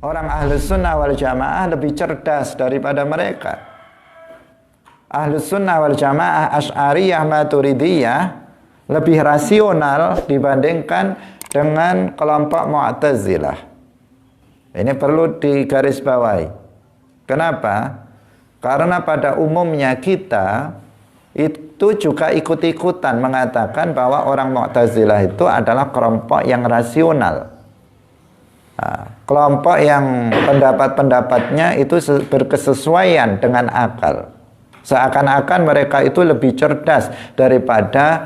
Orang Ahlus Sunnah wal Jamaah lebih cerdas daripada mereka. Ahlus Sunnah wal Jamaah Asy'ariyah Maturidiyah lebih rasional dibandingkan dengan kelompok Mu'tazilah. Ini perlu digarisbawahi. Kenapa? Karena pada umumnya kita itu juga ikut-ikutan mengatakan bahwa orang Mu'tazilah itu adalah kelompok yang rasional. Kelompok yang pendapat-pendapatnya itu berkesesuaian dengan akal. Seakan-akan mereka itu lebih cerdas daripada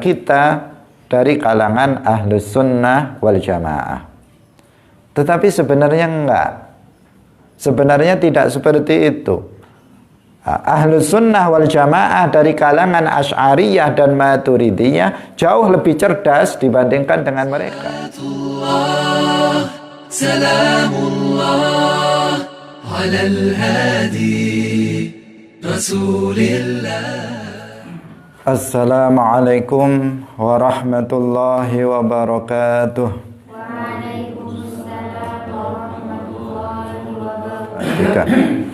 kita dari kalangan Ahlus Sunnah wal Jamaah. Tetapi sebenarnya enggak. Sebenarnya tidak seperti itu. Ahlus Sunnah wal Jamaah dari kalangan Asy'ariyah dan Maturidiyah jauh lebih cerdas dibandingkan dengan mereka. Salamullah alal hadi Rasulillah. Assalamualaikum warahmatullahi wabarakatuh. Waalaikumsalam warahmatullahi wabarakatuh.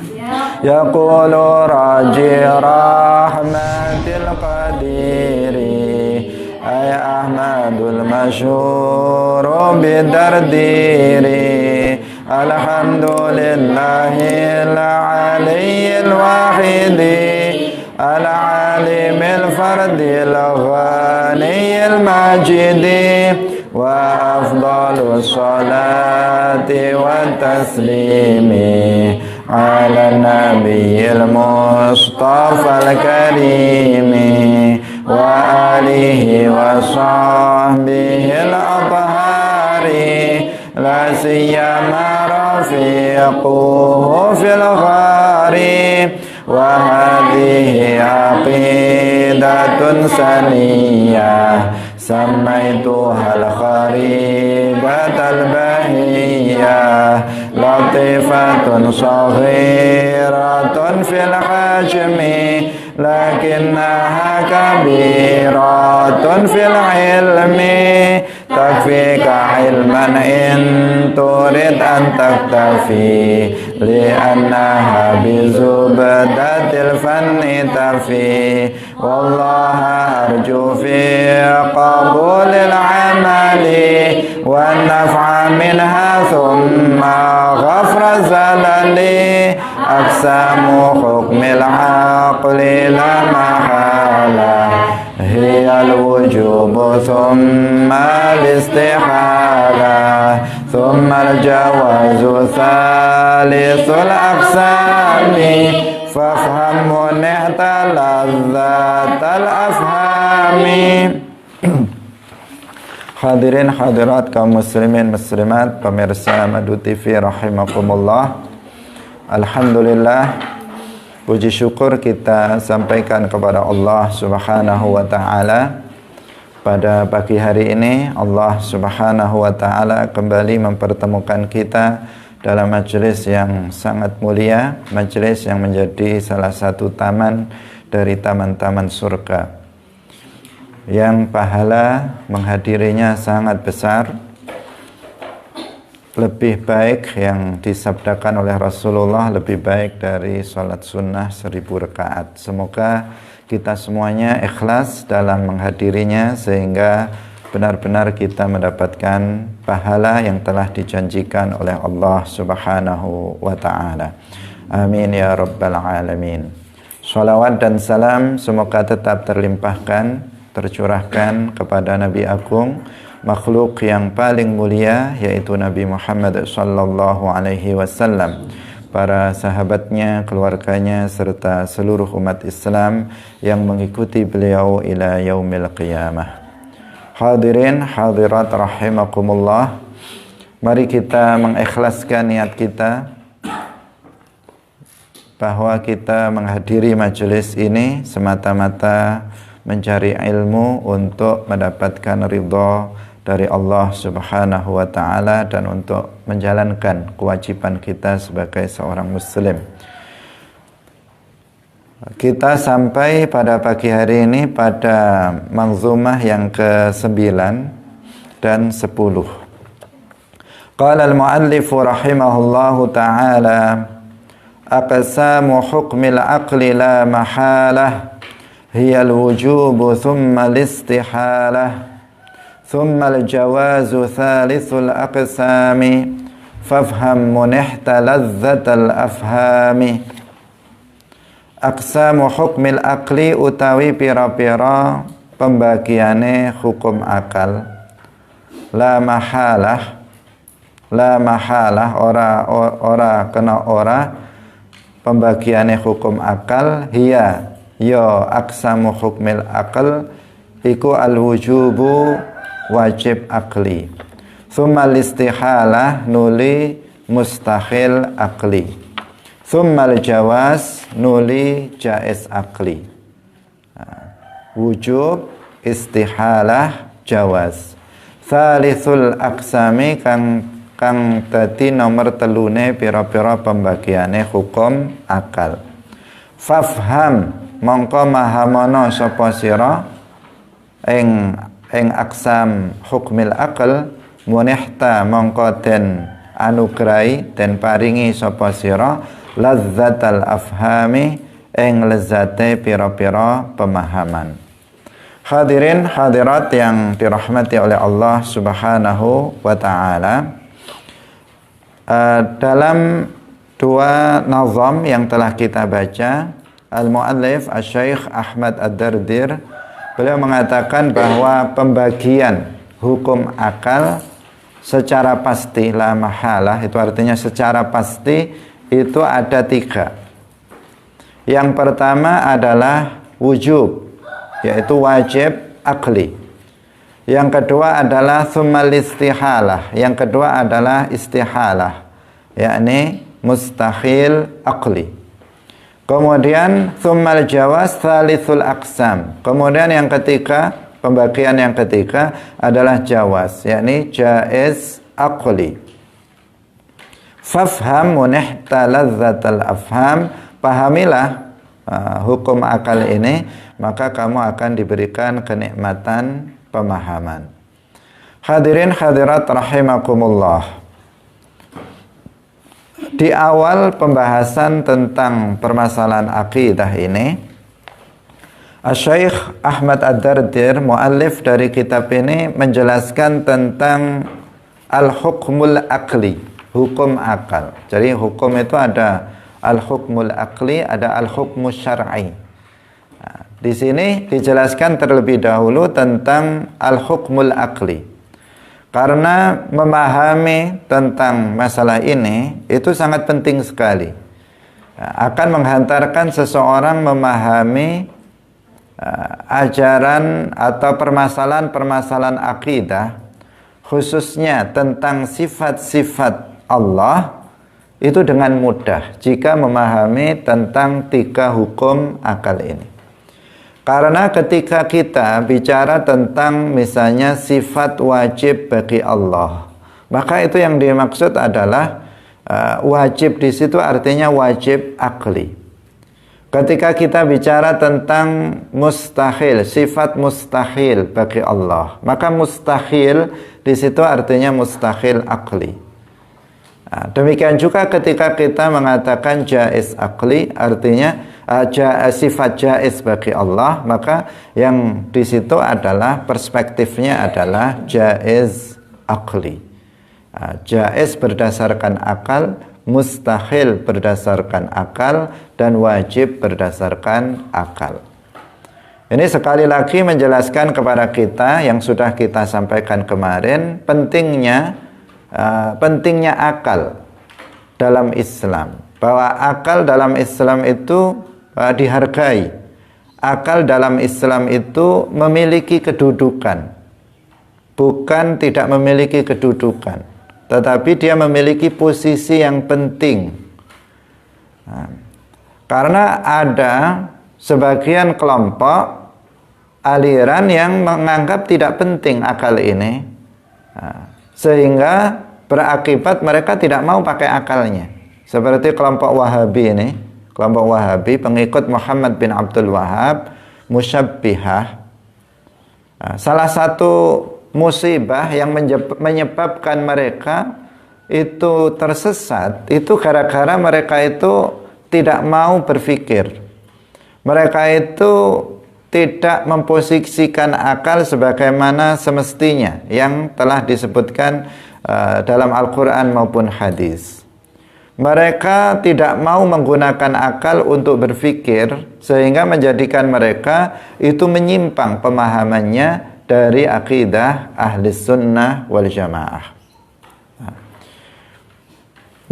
Yaqulu raji rahmatil qadiri ay Ahmadul masyhur bidardiri alhamdulillahil aliyyil wahidi العالم الفرد الغني المجيد وأفضل الصلاة والتسليم على النبي المصطفى الكريم وآله وصحبه الأطهار لا سيما رفيقه في الغار وهذه عقيدة سنية سميتها الخريبة البهية لطيفة صغيرة في الحجم لكنها كبيرة في العلم تكفيك علما إن تريد أن تكتفي لأنها بزبدة الفن تفي والله أرجو في قبول العمل والنفع منها ثم غفر الزلل أقسام حكم العقل لا محالة هي الوجوب ثم الاستحالة ثم الجواز ثالث الأقسام فافهم منعت لذات الأفهام. Hadirin hadirat kaum muslimin muslimat pemirsa Madu TV rahimakumullah. Alhamdulillah, puji syukur kita sampaikan kepada Allah Subhanahu wa taala. Pada pagi hari ini Allah Subhanahu wa taala kembali mempertemukan kita dalam majelis yang sangat mulia, majelis yang menjadi salah satu taman dari taman-taman surga, yang pahala menghadirinya sangat besar, lebih baik yang disabdakan oleh Rasulullah lebih baik dari sholat sunnah 1000 rakaat. Semoga kita semuanya ikhlas dalam menghadirinya sehingga benar-benar kita mendapatkan pahala yang telah dijanjikan oleh Allah Subhanahu wa ta'ala. Amin ya rabbal alamin. Shalawat dan salam semoga tetap terlimpahkan, tercurahkan kepada Nabi Agung, makhluk yang paling mulia, yaitu Nabi Muhammad sallallahu alaihi wasallam, para sahabatnya, keluarganya, serta seluruh umat Islam yang mengikuti beliau ila yaumil qiyamah. Hadirin hadirat rahimakumullah, mari kita mengikhlaskan niat kita bahwa kita menghadiri majelis ini semata-mata mencari ilmu untuk mendapatkan ridha dari Allah Subhanahu wa ta'ala dan untuk menjalankan kewajiban kita sebagai seorang muslim. Kita sampai pada pagi hari ini pada manzumah yang ke-9 dan 10. Qala al-muallif rahimahullahu ta'ala aqsamu hukmil aqli la mahalah hiya al-wujubu thumma al-istihalah thumma al-jawazu thalithul aqsami fafham munihta ladzatal afhami. Aqsamu hukmil aqli utawi pira-pira pembagiane hukum akal. La mahalah ora kena ora pembagiane hukum akal hiya yo aqsamu hukmil aql iku al wujubu wajib akli thumma istihalah nuli mustahil akli thumma jawaz nuli jaiz akli. Wujub, istihalah, jawaz. Thalithul aqsami kang dadi nomor telune pira-pira pembagiane hukum akal. Fafham mongko mahamono sapa sira ing aksam hukmil akal munihta mongko den anugrahi den paringi sapa sira lazzatal afhami ing lezate pira-pira pemahaman. Hadirin hadirat yang dirahmati oleh Allah Subhanahu wa taala, dalam dua nazam yang telah kita baca, al-muallif Asy-Syaikh Ahmad Ad-Dardir beliau mengatakan bahwa pembagian hukum akal secara pasti la mahalah, itu artinya secara pasti itu ada tiga. Yang pertama adalah wujub, yaitu wajib akli. Yang kedua adalah tsummal istihalah. Yang kedua adalah istihalah, yakni mustahil akli. Kemudian tsummal jawaz tsalithul aqsam. Kemudian yang ketiga, pembagian yang ketiga adalah jawaz, yakni jaiz akli. Fafham munihta ladzatal afham. Pahamilah hukum akal ini, maka kamu akan diberikan kenikmatan pemahaman. Hadirin hadirat rahimakumullah. Di awal pembahasan tentang permasalahan akidah ini, Asy-Syaikh Ahmad Ad-Dardir, muallif dari kitab ini, menjelaskan tentang al-hukmul akli, hukum akal. Jadi hukum itu ada al-hukmul akli, ada al-hukmus syar'i. Nah, di sini dijelaskan terlebih dahulu tentang al-hukmul akli. Karena memahami tentang masalah ini itu sangat penting sekali. Nah, akan menghantarkan seseorang memahami ajaran atau permasalahan-permasalahan akidah, khususnya tentang sifat-sifat Allah, itu dengan mudah jika memahami tentang tiga hukum akal ini. Karena ketika kita bicara tentang misalnya sifat wajib bagi Allah, maka itu yang dimaksud adalah wajib di situ artinya wajib akli. Ketika kita bicara tentang mustahil, sifat mustahil bagi Allah, maka mustahil di situ artinya mustahil akli. Nah, demikian juga ketika kita mengatakan jaiz akli, artinya sifat jaiz bagi Allah, maka yang di situ adalah perspektifnya adalah jaiz akli. Jaiz berdasarkan akal, mustahil berdasarkan akal, dan wajib berdasarkan akal. Ini sekali lagi menjelaskan kepada kita yang sudah kita sampaikan kemarin, pentingnya akal dalam Islam, bahwa akal dalam Islam itu dihargai. Akal dalam Islam itu memiliki kedudukan, bukan tidak memiliki kedudukan, tetapi dia memiliki posisi yang penting. Karena ada sebagian kelompok aliran yang menganggap tidak penting akal ini, sehingga berakibat mereka tidak mau pakai akalnya. Seperti kelompok Wahabi ini, kelompok Wahabi pengikut Muhammad bin Abdul Wahhab, musyabbihah. Salah satu musibah yang menyebabkan mereka itu tersesat, itu gara-gara mereka itu tidak mau berpikir. Mereka itu tidak memposisikan akal sebagaimana semestinya yang telah disebutkan dalam Al-Quran maupun hadis. Mereka tidak mau menggunakan akal untuk berpikir, sehingga menjadikan mereka itu menyimpang pemahamannya dari akidah ahli sunnah wal jamaah.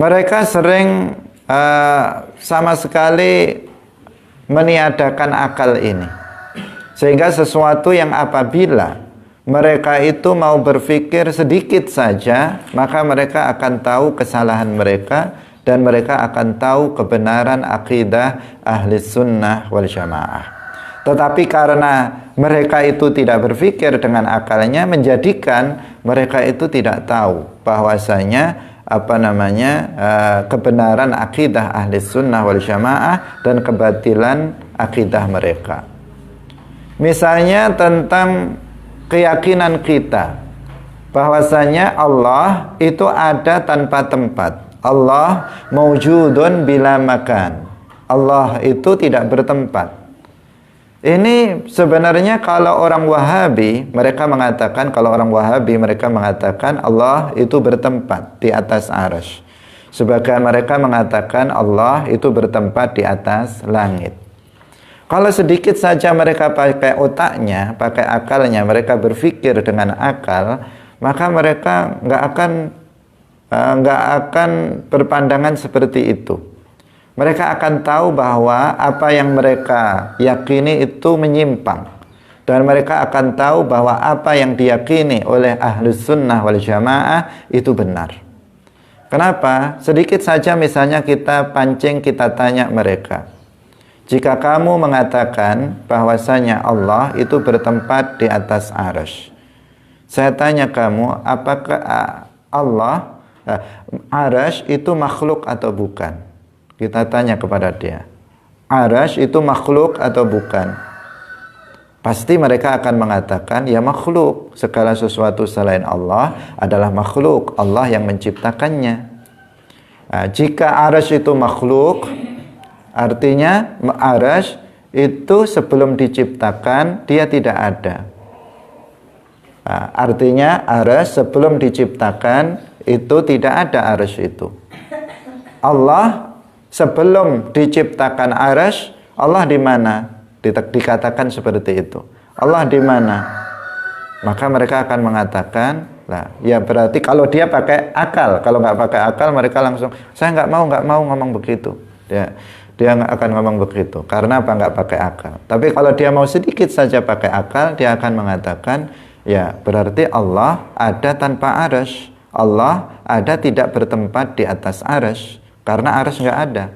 Mereka sering sama sekali meniadakan akal ini, sehingga sesuatu yang apabila mereka itu mau berpikir sedikit saja, maka mereka akan tahu kesalahan mereka dan mereka akan tahu kebenaran akidah ahli sunnah wal jamaah. Tetapi karena mereka itu tidak berpikir dengan akalnya, menjadikan mereka itu tidak tahu bahwasanya kebenaran akidah ahli sunnah wal jamaah dan kebatilan akidah mereka. Misalnya tentang keyakinan kita bahwasanya Allah itu ada tanpa tempat. Allah maujudun bila makan. Allah itu tidak bertempat. Ini sebenarnya kalau orang Wahabi mereka mengatakan Allah itu bertempat di atas arsy. Sebagian mereka mengatakan Allah itu bertempat di atas langit. Kalau sedikit saja mereka pakai otaknya, pakai akalnya, mereka berpikir dengan akal, maka mereka nggak akan berpandangan seperti itu. Mereka akan tahu bahwa apa yang mereka yakini itu menyimpang, dan mereka akan tahu bahwa apa yang diyakini oleh ahlus sunnah wal jamaah itu benar. Kenapa? Sedikit saja misalnya kita pancing, kita tanya mereka, jika kamu mengatakan bahwasanya Allah itu bertempat di atas arsy, saya tanya kamu, apakah arsy itu makhluk atau bukan? Kita tanya kepada dia, arsy itu makhluk atau bukan? Pasti mereka akan mengatakan, ya makhluk. Segala sesuatu selain Allah adalah makhluk. Allah yang menciptakannya. Jika arsy itu makhluk, artinya arsy itu sebelum diciptakan dia tidak ada. Artinya arsy sebelum diciptakan itu tidak ada arsy itu. Allah sebelum diciptakan arsy, Allah di mana? Dikatakan seperti itu. Allah di mana? Maka mereka akan mengatakan, lah, ya berarti kalau dia pakai akal. Kalau nggak pakai akal, mereka langsung, saya nggak mau ngomong begitu. Dia akan ngomong begitu. Karena apa? Nggak pakai akal. Tapi kalau dia mau sedikit saja pakai akal, dia akan mengatakan, ya berarti Allah ada tanpa arsy. Allah ada tidak bertempat di atas arsy. Karena arsy nggak ada.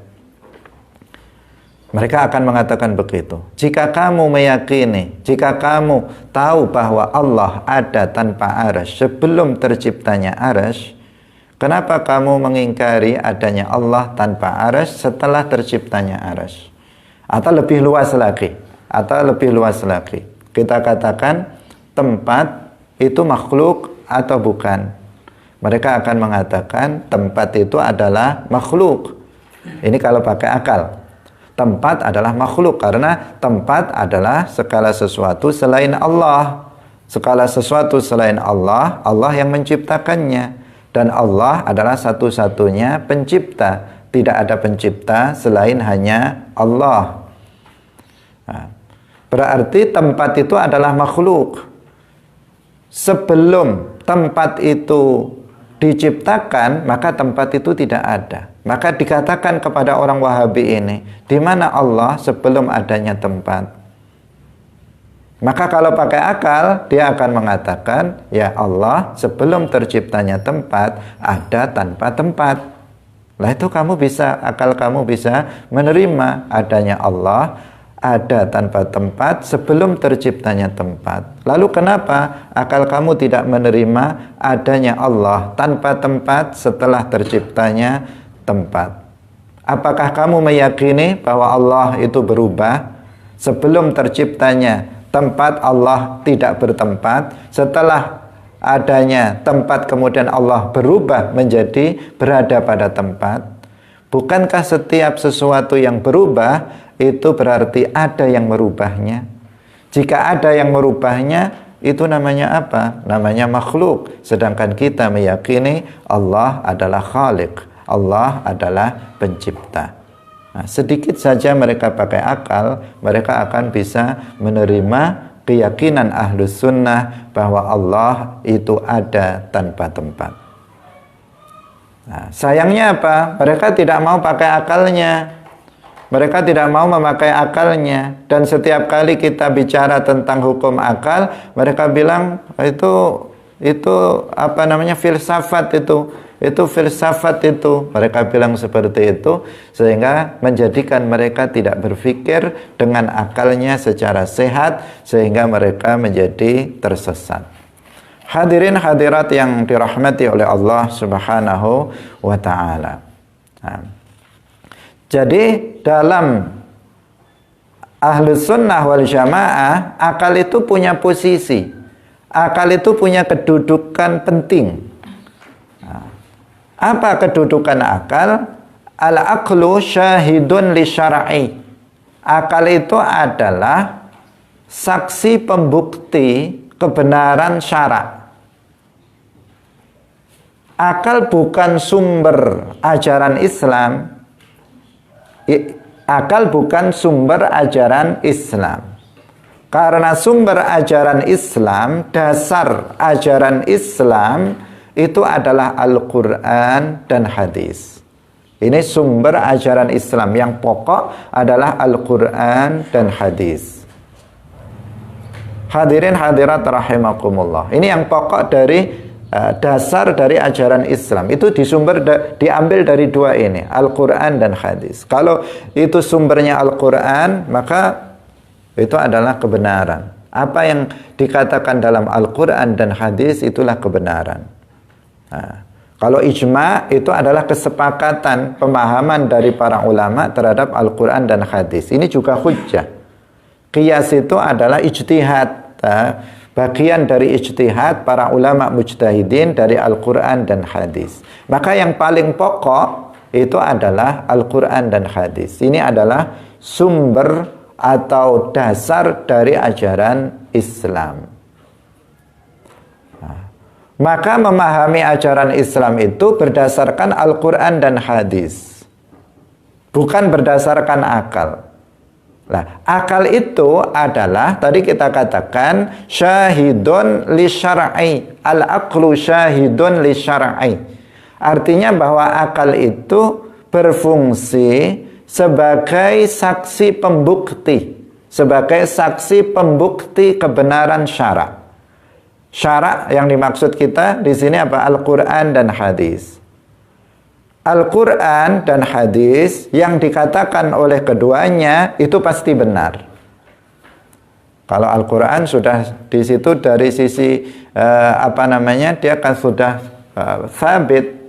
Mereka akan mengatakan begitu. Jika kamu meyakini, jika kamu tahu bahwa Allah ada tanpa arsy sebelum terciptanya arsy, kenapa kamu mengingkari adanya Allah tanpa arsy setelah terciptanya arsy? Atau lebih luas lagi, kita katakan tempat itu makhluk atau bukan? Mereka akan mengatakan tempat itu adalah makhluk. Ini kalau pakai akal. Tempat adalah makhluk karena tempat adalah segala sesuatu selain Allah. Segala sesuatu selain Allah, Allah yang menciptakannya. Dan Allah adalah satu-satunya pencipta. Tidak ada pencipta selain hanya Allah. Berarti tempat itu adalah makhluk. Sebelum tempat itu diciptakan, maka tempat itu tidak ada. Maka dikatakan kepada orang Wahabi ini, di mana Allah sebelum adanya tempat? Maka kalau pakai akal, dia akan mengatakan, ya Allah sebelum terciptanya tempat, ada tanpa tempat. Lah itu akal kamu bisa menerima adanya Allah ada tanpa tempat sebelum terciptanya tempat. Lalu kenapa akal kamu tidak menerima adanya Allah tanpa tempat setelah terciptanya tempat? Apakah kamu meyakini bahwa Allah itu berubah? Sebelum terciptanya tempat Allah tidak bertempat, setelah adanya tempat kemudian Allah berubah menjadi berada pada tempat? Bukankah setiap sesuatu yang berubah itu berarti ada yang merubahnya? Jika ada yang merubahnya, itu namanya apa? Namanya makhluk. Sedangkan kita meyakini Allah adalah Khaliq, Allah adalah pencipta. Nah, sedikit saja mereka pakai akal, mereka akan bisa menerima keyakinan Ahlus Sunnah bahwa Allah itu ada tanpa tempat. Nah, sayangnya apa? Mereka tidak mau pakai akalnya. Mereka tidak mau memakai akalnya. Dan setiap kali kita bicara tentang hukum akal, mereka bilang itu apa namanya, filsafat itu. Itu filsafat itu. Mereka bilang seperti itu, sehingga menjadikan mereka tidak berpikir dengan akalnya secara sehat, sehingga mereka menjadi tersesat. Hadirin hadirat yang dirahmati oleh Allah Subhanahu wa ta'ala. Nah, jadi dalam Ahlus Sunnah wal Jamaah, akal itu punya posisi. Akal itu punya kedudukan penting. Apa kedudukan akal? Al-aqlu syahidun li syar'i. Akal itu adalah saksi pembukti kebenaran syarak. Akal bukan sumber ajaran Islam. Akal bukan sumber ajaran Islam. Karena sumber ajaran Islam, dasar ajaran Islam itu adalah Al-Quran dan hadis. Ini sumber ajaran Islam. Yang pokok adalah Al-Quran dan hadis. Hadirin hadirat rahimakumullah. Ini yang pokok dari dasar dari ajaran Islam. Itu diambil dari dua ini, Al-Quran dan hadis. Kalau itu sumbernya Al-Quran, maka itu adalah kebenaran. Apa yang dikatakan dalam Al-Quran dan hadis itulah kebenaran. Nah, kalau ijma itu adalah kesepakatan pemahaman dari para ulama terhadap Al-Quran dan hadis. Ini juga hujjah. Qiyas itu adalah ijtihad. Bagian dari ijtihad para ulama mujtahidin dari Al-Quran dan hadis. Maka yang paling pokok itu adalah Al-Quran dan hadis. Ini adalah sumber atau dasar dari ajaran Islam. Maka memahami ajaran Islam itu berdasarkan Al-Quran dan hadis, bukan berdasarkan akal. Nah, akal itu adalah tadi kita katakan syahidun li syar'i. Al-aqlu syahidun li syar'i. Artinya bahwa akal itu berfungsi sebagai saksi pembukti, sebagai saksi pembukti kebenaran syarak. Syarak yang dimaksud kita di sini apa? Al-Quran dan hadis. Al-Quran dan hadis yang dikatakan oleh keduanya itu pasti benar. Kalau Al-Quran sudah di situ dari sisi dia kan sudah sabit.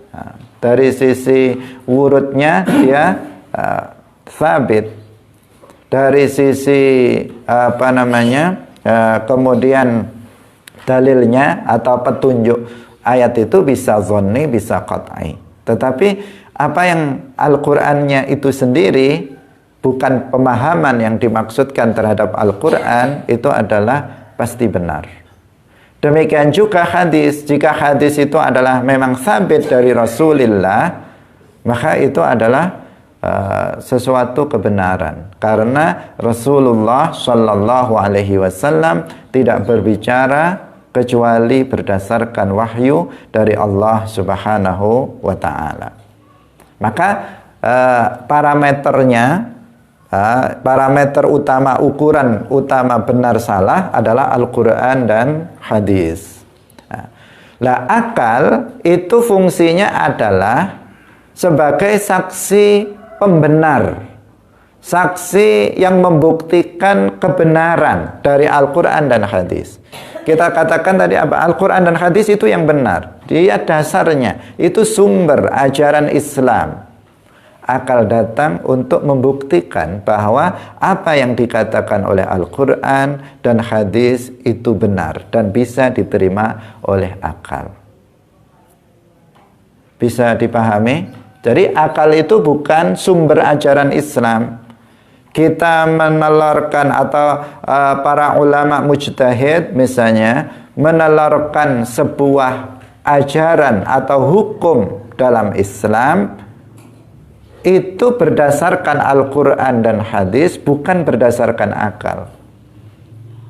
Dari sisi wurudnya dia sabit. Dari sisi kemudian dalilnya atau petunjuk ayat itu bisa zonni, bisa qat'i. Tetapi apa yang Al-Qur'annya itu sendiri, bukan pemahaman yang dimaksudkan terhadap Al-Qur'an, itu adalah pasti benar. Demikian juga hadis. Jika hadis itu adalah memang sabit dari Rasulullah, maka itu adalah sesuatu kebenaran. Karena Rasulullah Shallallahu Alaihi Wasallam tidak berbicara kecuali berdasarkan wahyu dari Allah Subhanahu wa ta'ala. Maka parameter utama, ukuran utama benar salah adalah Al-Quran dan hadis. Nah, akal itu fungsinya adalah sebagai saksi pembenar, saksi yang membuktikan kebenaran dari Al-Quran dan hadis. Kita katakan tadi apa? Al-Quran dan hadis itu yang benar. Dia dasarnya, itu sumber ajaran Islam. Akal datang untuk membuktikan bahwa apa yang dikatakan oleh Al-Quran dan hadis itu benar dan bisa diterima oleh akal. Bisa dipahami? Jadi akal itu bukan sumber ajaran Islam. Kita menelurkan atau para ulama mujtahid misalnya menelurkan sebuah ajaran atau hukum dalam Islam itu berdasarkan Al-Quran dan hadis, bukan berdasarkan akal.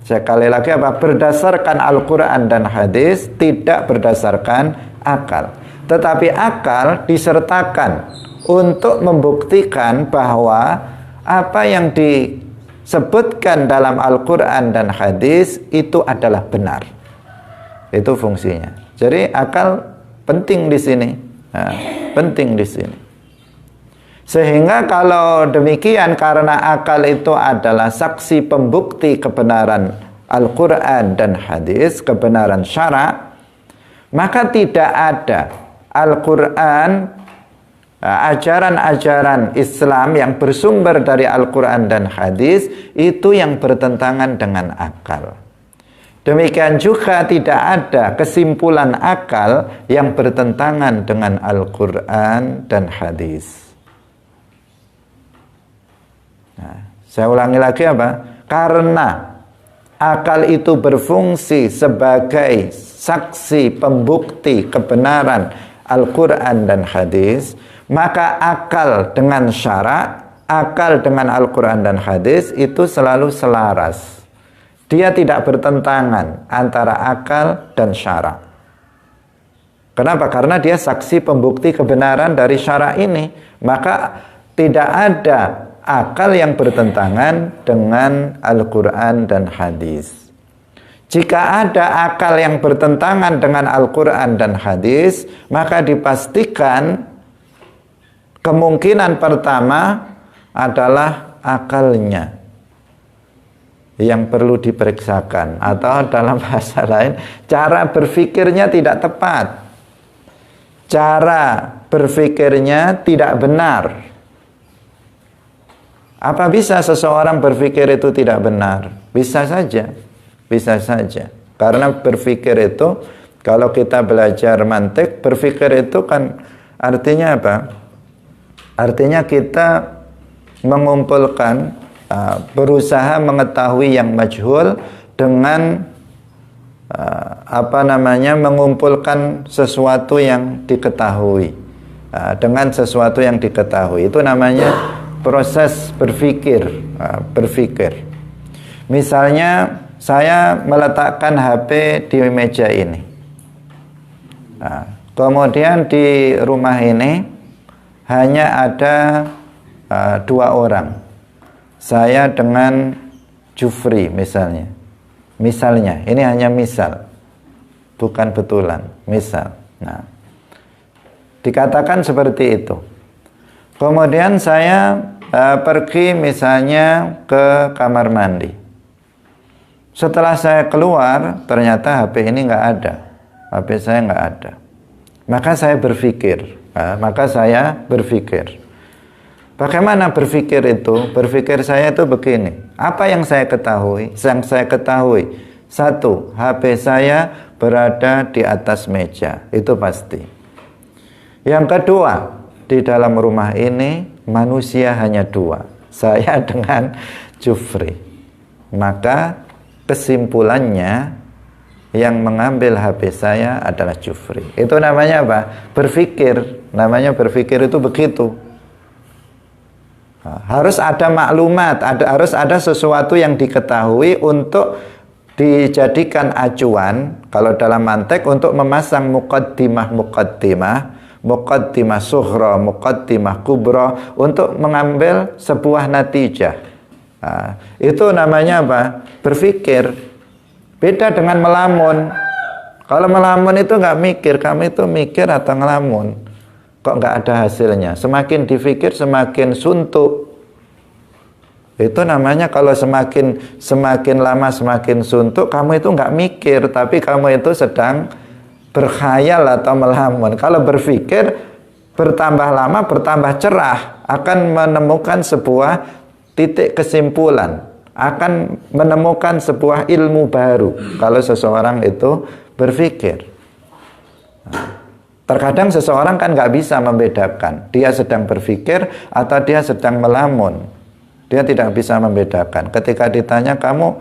Sekali lagi apa? Berdasarkan Al-Quran dan hadis, tidak berdasarkan akal. Tetapi akal disertakan untuk membuktikan bahwa apa yang disebutkan dalam Al-Quran dan hadis itu adalah benar. Itu fungsinya. Jadi akal penting di sini. Nah, penting di sini. Sehingga kalau demikian, karena akal itu adalah saksi pembukti kebenaran Al-Quran dan hadis, kebenaran syara, maka tidak ada Al-Quran, ajaran-ajaran Islam yang bersumber dari Al-Quran dan hadis itu yang bertentangan dengan akal. Demikian juga tidak ada kesimpulan akal yang bertentangan dengan Al-Quran dan hadis. Nah, saya ulangi lagi apa? Karena akal itu berfungsi sebagai saksi pembukti kebenaran Al-Quran dan hadis, maka akal dengan syara, akal dengan Al-Quran dan hadis itu selalu selaras. Dia tidak bertentangan antara akal dan syara. Kenapa? Karena dia saksi pembukti kebenaran dari syara ini. Maka tidak ada akal yang bertentangan dengan Al-Quran dan hadis. Jika ada akal yang bertentangan dengan Al-Quran dan hadis, maka dipastikan kemungkinan pertama adalah akalnya yang perlu diperiksakan, atau dalam bahasa lain, cara berpikirnya tidak tepat, cara berpikirnya tidak benar. Apa bisa seseorang berpikir itu tidak benar? Bisa saja, bisa saja. Karena berpikir itu, kalau kita belajar mantik, berpikir itu kan artinya apa? Artinya kita mengumpulkan, berusaha mengetahui yang majhul dengan mengumpulkan sesuatu yang diketahui, dengan sesuatu yang diketahui. Itu namanya proses berpikir. Berpikir. Misalnya saya meletakkan HP di meja ini. Kemudian di rumah ini hanya ada 2 orang. Saya dengan Jufri misalnya. Misalnya, ini hanya misal. Bukan betulan, misal. Nah, dikatakan seperti itu. Kemudian saya pergi misalnya ke kamar mandi. Setelah saya keluar, ternyata HP ini nggak ada. HP saya nggak ada. Maka saya berpikir. Bagaimana berpikir itu? Berpikir saya itu begini. Apa yang saya ketahui? Yang saya ketahui, 1, HP saya berada di atas meja. Itu pasti. Yang kedua, di dalam rumah ini manusia hanya 2. Saya dengan Jufri. Maka kesimpulannya yang mengambil HP saya adalah Jufri. Itu namanya apa? Berpikir. Namanya berpikir itu begitu. Harus ada maklumat, harus ada sesuatu yang diketahui untuk dijadikan acuan, kalau dalam mantik, untuk memasang muqaddimah sughra, muqaddimah kubra, untuk mengambil sebuah natijah. Itu namanya apa? Berpikir. Beda dengan melamun. Kalau melamun itu nggak mikir, kamu itu mikir atau ngelamun? Kok nggak ada hasilnya? Semakin dipikir semakin suntuk. Itu namanya kalau semakin lama semakin suntuk, kamu itu nggak mikir, tapi kamu itu sedang berkhayal atau melamun. Kalau berpikir, bertambah lama, bertambah cerah, akan menemukan sebuah titik kesimpulan, akan menemukan sebuah ilmu baru kalau seseorang itu berpikir. Terkadang seseorang kan nggak bisa membedakan dia sedang berpikir atau dia sedang melamun. Dia tidak bisa membedakan. Ketika ditanya, kamu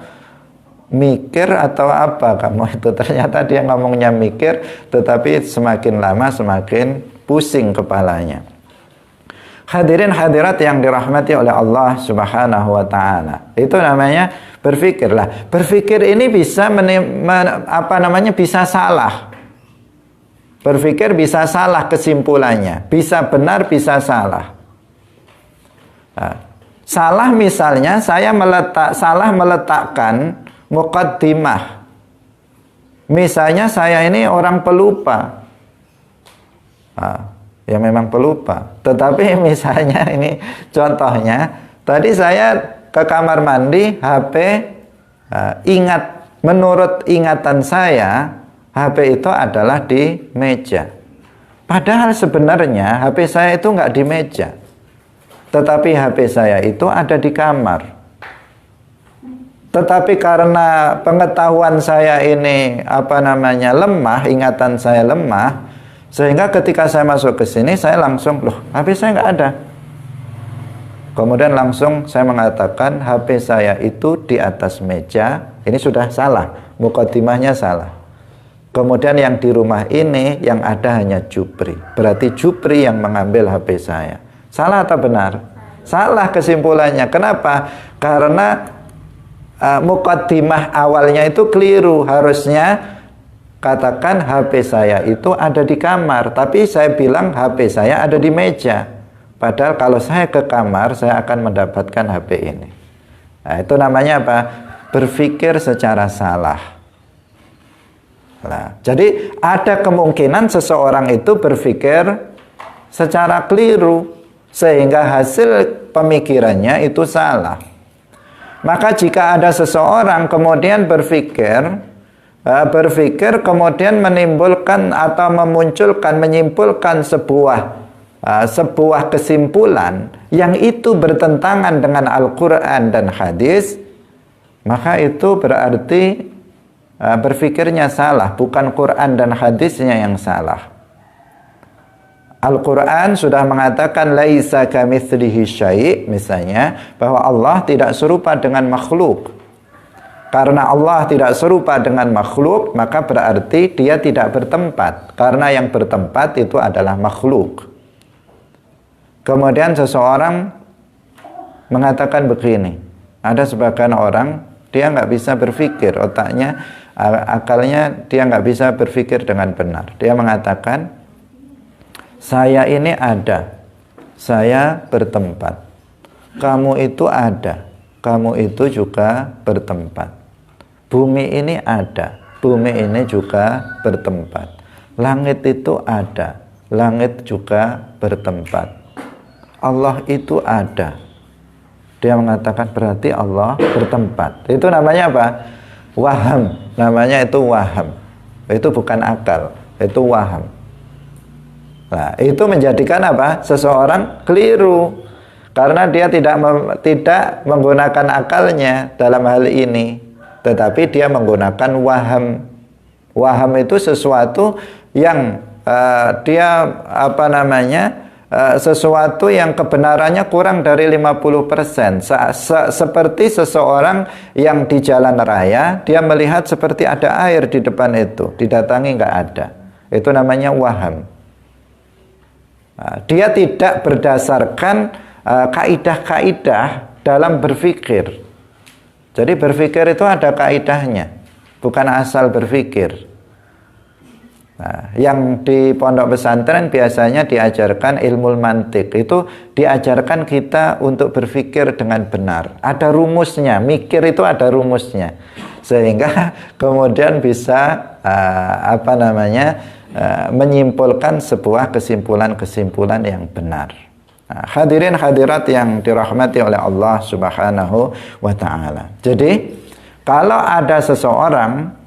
mikir atau apa kamu itu, ternyata dia ngomongnya mikir, tetapi semakin lama semakin pusing kepalanya. Hadirin hadirat yang dirahmati oleh Allah Subhanahu wa taala. Itu namanya berpikirlah. Berpikir ini bisa bisa salah. Berpikir bisa salah kesimpulannya, bisa benar, bisa salah. Salah misalnya saya salah meletakkan muqaddimah. Misalnya saya ini orang pelupa. Ya memang pelupa. Tetapi misalnya ini contohnya, tadi saya ke kamar mandi, HP ingat, menurut ingatan saya HP itu adalah di meja. Padahal sebenarnya HP saya itu nggak di meja, tetapi HP saya itu ada di kamar. Tetapi karena pengetahuan saya ini lemah, ingatan saya lemah, sehingga ketika saya masuk ke sini saya langsung, loh HP saya nggak ada. Kemudian langsung saya mengatakan HP saya itu di atas meja. Ini sudah salah, muqaddimahnya salah. Kemudian yang di rumah ini yang ada hanya Jupri. Berarti Jupri yang mengambil HP saya. Salah atau benar? Salah kesimpulannya. Kenapa? Karena muqaddimah awalnya itu keliru. Harusnya katakan HP saya itu ada di kamar, tapi saya bilang HP saya ada di meja. Padahal kalau saya ke kamar, saya akan mendapatkan HP ini. Nah, itu namanya apa? Berpikir secara salah. Nah, jadi ada kemungkinan seseorang itu berpikir secara keliru sehingga hasil pemikirannya itu salah. Maka jika ada seseorang kemudian berpikir kemudian menimbulkan atau menyimpulkan sebuah kesimpulan yang itu bertentangan dengan Al-Quran dan hadis, maka itu berarti berpikirnya salah, bukan Quran dan hadisnya yang salah. Al-Quran sudah mengatakan laisa kamitslihi syai', misalnya bahwa Allah tidak serupa dengan makhluk. Karena Allah tidak serupa dengan makhluk, maka berarti dia tidak bertempat, karena yang bertempat itu adalah makhluk. Kemudian seseorang mengatakan begini, ada sebagian orang dia nggak bisa berpikir, akalnya dia nggak bisa berpikir dengan benar. Dia mengatakan, saya ini ada, saya bertempat, kamu itu ada, kamu itu juga bertempat. Bumi ini ada, bumi ini juga bertempat. Langit itu ada, langit juga bertempat. Allah itu ada. Dia mengatakan berarti Allah bertempat. Itu namanya apa? Waham. Namanya itu waham. Itu bukan akal, itu waham. Nah, itu menjadikan apa? Seseorang keliru karena dia tidak menggunakan akalnya dalam hal ini, tetapi dia menggunakan waham. Waham itu sesuatu yang sesuatu yang kebenarannya kurang dari 50%. Seperti seseorang yang di jalan raya, dia melihat seperti ada air di depan itu, didatangi nggak ada. Itu namanya waham. Dia tidak berdasarkan kaidah-kaidah dalam berpikir. Jadi berpikir itu ada kaidahnya, bukan asal berpikir. Nah, yang di pondok pesantren biasanya diajarkan ilmu mantik. Itu diajarkan kita untuk berpikir dengan benar. Ada rumusnya, mikir itu ada rumusnya. Sehingga kemudian bisa menyimpulkan sebuah kesimpulan-kesimpulan yang benar. Nah, hadirin hadirat yang dirahmati oleh Allah Subhanahu wa taala. Jadi, kalau ada seseorang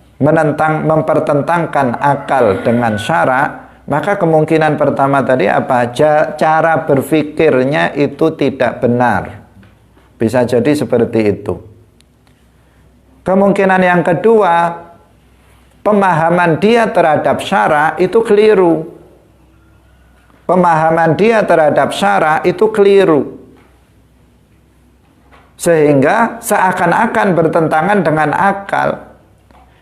mempertentangkan akal dengan syara, maka kemungkinan pertama tadi apa? Cara berpikirnya itu tidak benar. Bisa jadi seperti itu. Kemungkinan yang kedua, pemahaman dia terhadap syara itu keliru. Pemahaman dia terhadap syara itu keliru. Sehingga seakan-akan bertentangan dengan akal.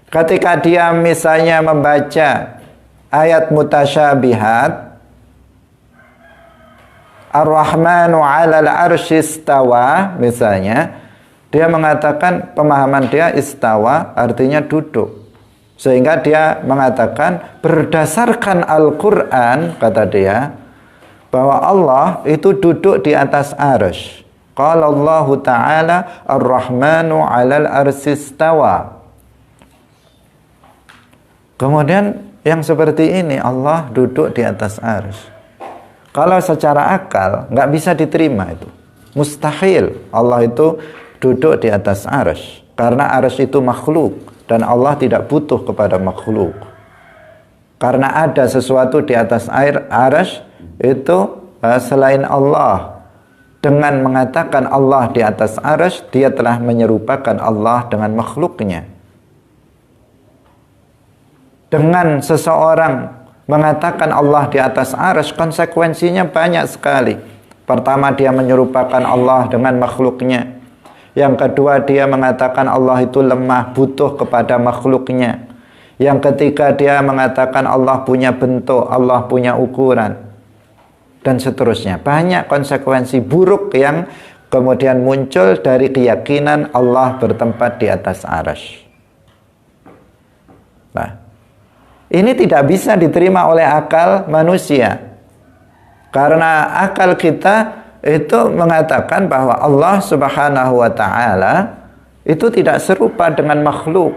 Ketika dia misalnya membaca ayat mutasyabihat, Ar-Rahmanu 'alal 'arsy istawa, misalnya, dia mengatakan pemahaman dia istawa artinya duduk. Sehingga dia mengatakan berdasarkan Al-Qur'an, kata dia, bahwa Allah itu duduk di atas arsy. Qala Allah Ta'ala Ar-Rahmanu 'alal 'arsy istawa. Kemudian yang seperti ini, Allah duduk di atas arsy. Kalau secara akal nggak bisa diterima itu. Mustahil Allah itu duduk di atas arsy. Karena arsy itu makhluk dan Allah tidak butuh kepada makhluk. Karena ada sesuatu di atas arsy itu selain Allah. Dengan mengatakan Allah di atas arsy, dia telah menyerupakan Allah dengan makhluknya. Dengan seseorang mengatakan Allah di atas arsy, konsekuensinya banyak sekali. Pertama, dia menyerupakan Allah dengan makhluknya. Yang kedua, dia mengatakan Allah itu lemah, butuh kepada makhluknya. Yang ketiga, dia mengatakan Allah punya bentuk, Allah punya ukuran, dan seterusnya. Banyak konsekuensi buruk yang kemudian muncul dari keyakinan Allah bertempat di atas arsy. Nah, ini tidak bisa diterima oleh akal manusia. Karena akal kita itu mengatakan bahwa Allah Subhanahu wa Ta'ala itu tidak serupa dengan makhluk.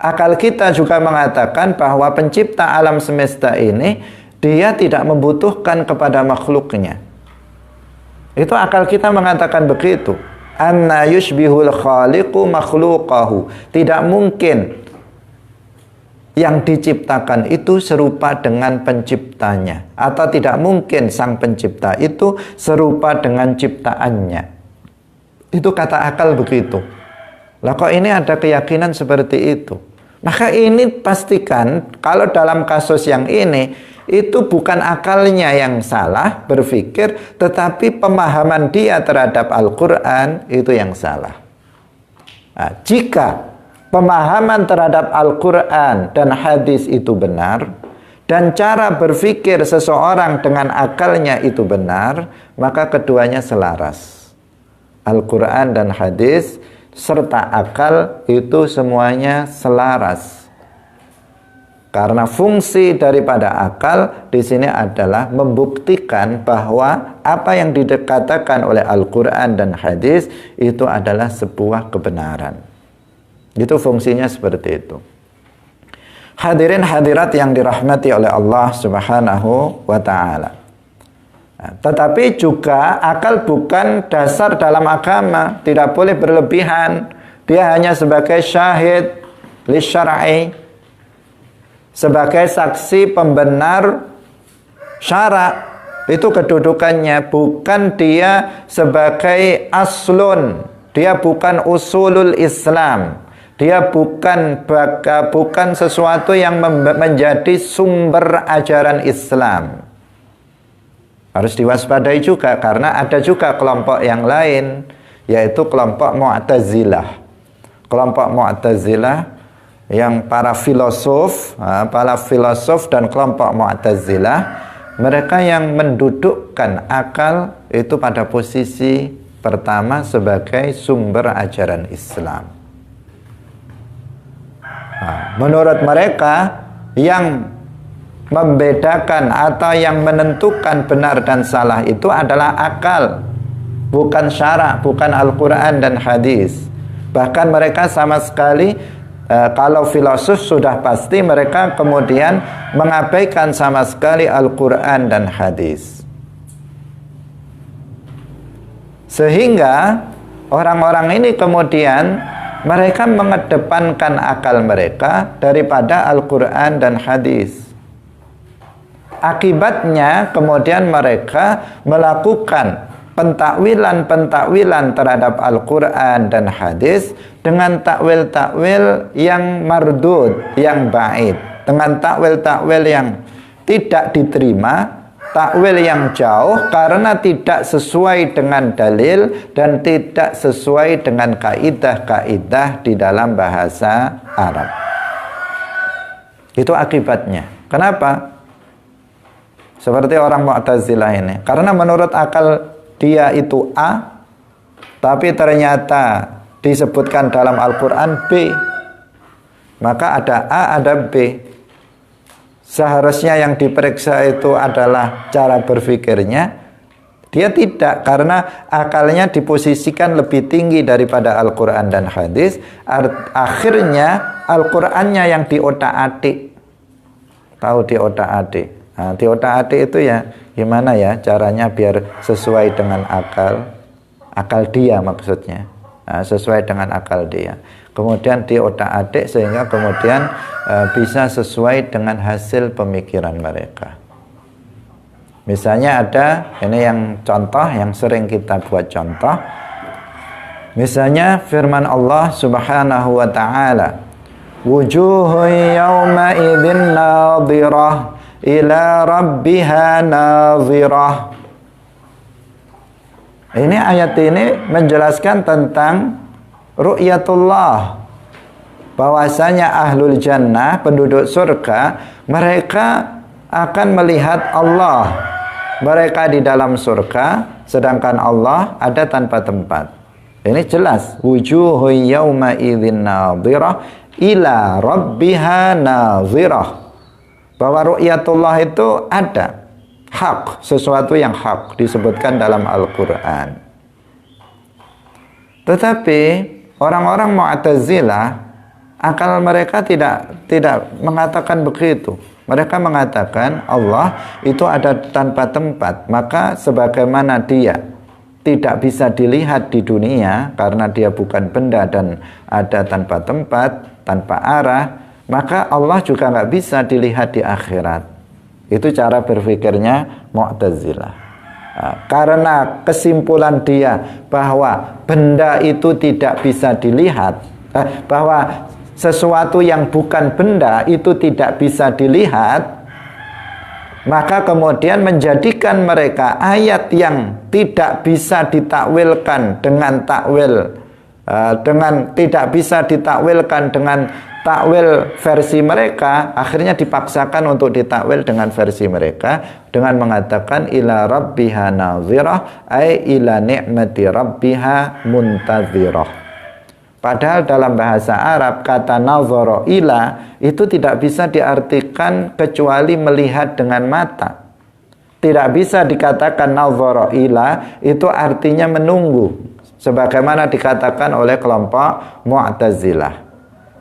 Akal kita juga mengatakan bahwa pencipta alam semesta ini dia tidak membutuhkan kepada makhluknya. Itu akal kita mengatakan begitu. Anna yushbihul khaliqu makhluqahu. Tidak mungkin yang diciptakan itu serupa dengan penciptanya, atau tidak mungkin sang pencipta itu serupa dengan ciptaannya. Itu kata akal begitu. Lah kok ini ada keyakinan seperti itu? Maka ini pastikan kalau dalam kasus yang ini itu bukan akalnya yang salah berpikir, tetapi pemahaman dia terhadap Al-Quran itu yang salah. Nah, jika pemahaman terhadap Al-Quran dan hadis itu benar, dan cara berpikir seseorang dengan akalnya itu benar, maka keduanya selaras. Al-Quran dan hadis serta akal itu semuanya selaras. Karena fungsi daripada akal di sini adalah membuktikan bahwa apa yang dikatakan oleh Al-Quran dan hadis itu adalah sebuah kebenaran. Itu fungsinya seperti itu. Hadirin hadirat yang dirahmati oleh Allah Subhanahu wa Ta'ala. Nah, tetapi juga akal bukan dasar dalam agama, tidak boleh berlebihan. Dia hanya sebagai syahid li syar'i, sebagai saksi pembenar syarak. Itu kedudukannya, bukan dia sebagai aslun, dia bukan usulul Islam, dia bukan sesuatu yang menjadi sumber ajaran Islam. Harus diwaspadai juga, karena ada juga kelompok yang lain, yaitu kelompok Mu'tazilah. Kelompok Mu'tazilah yang para filosof dan kelompok Mu'tazilah, mereka yang mendudukkan akal itu pada posisi pertama sebagai sumber ajaran Islam. Nah, menurut mereka yang membedakan atau yang menentukan benar dan salah itu adalah akal, bukan syara', bukan Al-Quran dan hadis. Bahkan mereka sama sekali kalau filosof sudah pasti mereka kemudian mengabaikan sama sekali Al-Quran dan hadis. Sehingga orang-orang ini kemudian mereka mengedepankan akal mereka daripada Al-Quran dan hadis. Akibatnya kemudian mereka melakukan pentakwilan terhadap Al-Quran dan hadis dengan takwil-takwil yang mardud, yang ba'id, dengan takwil-takwil yang tidak diterima, takwil yang jauh karena tidak sesuai dengan dalil dan tidak sesuai dengan kaidah-kaidah di dalam bahasa Arab. Itu akibatnya. Kenapa? Seperti orang Mu'tazilah ini. Karena menurut akal dia itu A, tapi ternyata disebutkan dalam Al-Quran B. Maka ada A, ada B. Seharusnya yang diperiksa itu adalah cara berpikirnya. Dia tidak, karena akalnya diposisikan lebih tinggi daripada Al-Quran dan hadis. Akhirnya Al-Qurannya yang diotak-atik. Tahu diotak-atik? Nah, diotak-atik itu ya gimana ya caranya biar sesuai dengan akal dia maksudnya. Nah, sesuai dengan akal dia. Kemudian diotak-atik sehingga kemudian bisa sesuai dengan hasil pemikiran mereka. Misalnya ada, ini yang contoh yang sering kita buat contoh. Misalnya firman Allah Subhanahu wa taala, wujuhun yawma idzin nadhirah ila rabbiha nadhirah. Ini ayat ini menjelaskan tentang ru'yatullah, bahwasanya ahlul jannah, penduduk surga, mereka akan melihat Allah. Mereka di dalam surga, sedangkan Allah ada tanpa tempat. Ini jelas, wujuhun yawma idzin nadhirah ila rabbiha nadhirah. Bahwa ru'yatullah itu ada, hak, sesuatu yang hak disebutkan dalam Al-Quran. Tetapi orang-orang Mu'tazilah, akal mereka tidak mengatakan begitu. Mereka mengatakan Allah itu ada tanpa tempat. Maka sebagaimana dia tidak bisa dilihat di dunia karena dia bukan benda dan ada tanpa tempat, tanpa arah, maka Allah juga nggak bisa dilihat di akhirat. Itu cara berpikirnya Mu'tazilah. Nah, karena kesimpulan dia bahwa benda itu tidak bisa dilihat, bahwa sesuatu yang bukan benda itu tidak bisa dilihat, maka kemudian menjadikan mereka ayat yang tidak bisa ditakwilkan dengan takwil, tidak bisa ditakwilkan dengan takwil versi mereka, akhirnya dipaksakan untuk ditakwil dengan versi mereka dengan mengatakan ila rabbiha nadhirah, ay ila ni'mati rabbiha muntazirah. Padahal dalam bahasa Arab kata nazara ila itu tidak bisa diartikan kecuali melihat dengan mata. Tidak bisa dikatakan nazara ila itu artinya menunggu, sebagaimana dikatakan oleh kelompok Mu'tazilah.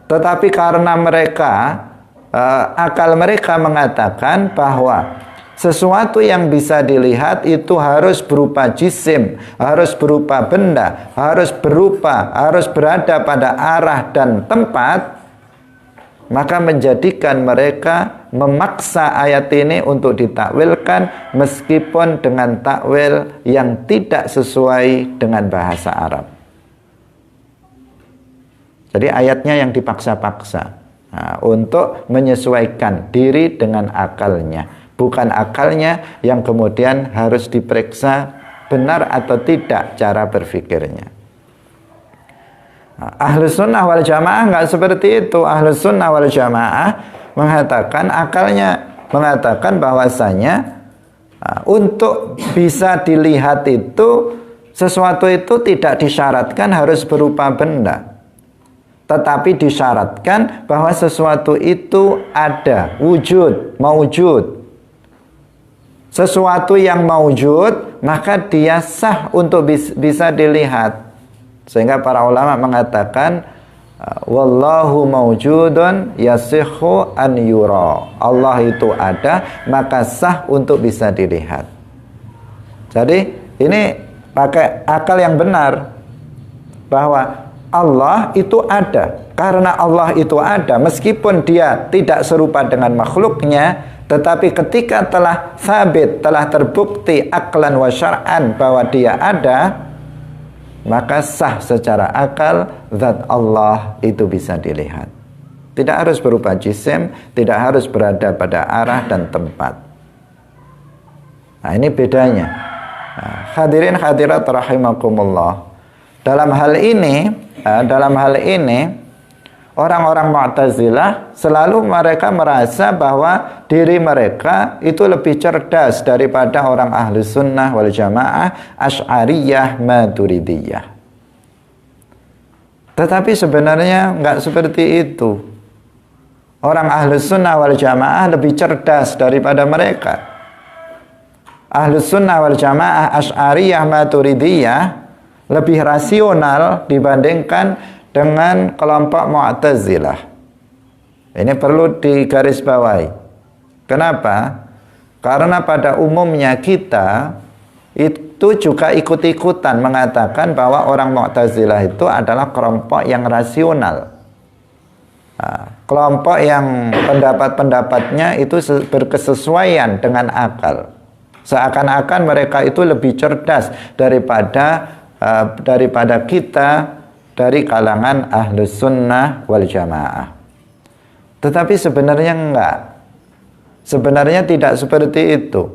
Tetapi karena mereka, akal mereka mengatakan bahwa sesuatu yang bisa dilihat itu harus berupa jisim, harus berupa benda, harus berada pada arah dan tempat, maka menjadikan mereka memaksa ayat ini untuk ditakwilkan meskipun dengan takwil yang tidak sesuai dengan bahasa Arab. Jadi ayatnya yang dipaksa-paksa untuk menyesuaikan diri dengan akalnya. Bukan akalnya yang kemudian harus diperiksa benar atau tidak cara berpikirnya. Ahlus sunnah wal jamaah enggak seperti itu. Ahlus sunnah wal jamaah mengatakan, akalnya mengatakan bahwasanya untuk bisa dilihat itu, sesuatu itu tidak disyaratkan harus berupa benda, tetapi disyaratkan bahwa sesuatu itu ada, wujud, maujud. Sesuatu yang maujud, maka dia sah untuk bisa dilihat. Sehingga para ulama mengatakan wallahu maujudun yasihhu an yura. Allah itu ada, maka sah untuk bisa dilihat. Jadi ini pakai akal yang benar, bahwa Allah itu ada. Karena Allah itu ada, meskipun dia tidak serupa dengan makhluknya, Tetapi ketika telah sabit, telah terbukti aklan wa syar'an bahwa dia ada, maka sah secara akal zat Allah itu bisa dilihat. Tidak harus berupa jisim, tidak harus berada pada arah dan tempat. Nah, ini bedanya. Nah, hadirin hadirat rahimakumullah. Dalam hal ini orang-orang Mu'tazilah selalu mereka merasa bahwa diri mereka itu lebih cerdas daripada orang ahli sunnah wal jamaah, Asy'ariyah, Maturidiyah. Tetapi sebenarnya enggak seperti itu. Orang ahli sunnah wal jamaah lebih cerdas daripada mereka. Ahli sunnah wal jamaah, Asy'ariyah, Maturidiyah lebih rasional dibandingkan dengan kelompok Mu'tazilah. Ini perlu digarisbawahi. Kenapa? Karena pada umumnya kita itu juga ikut-ikutan mengatakan bahwa orang Mu'tazilah itu adalah kelompok yang rasional. Nah, kelompok yang pendapat-pendapatnya itu berkesesuaian dengan akal. Seakan-akan mereka itu lebih cerdas daripada kita dari kalangan ahlus sunnah wal jamaah. Tetapi sebenarnya enggak. Sebenarnya tidak seperti itu.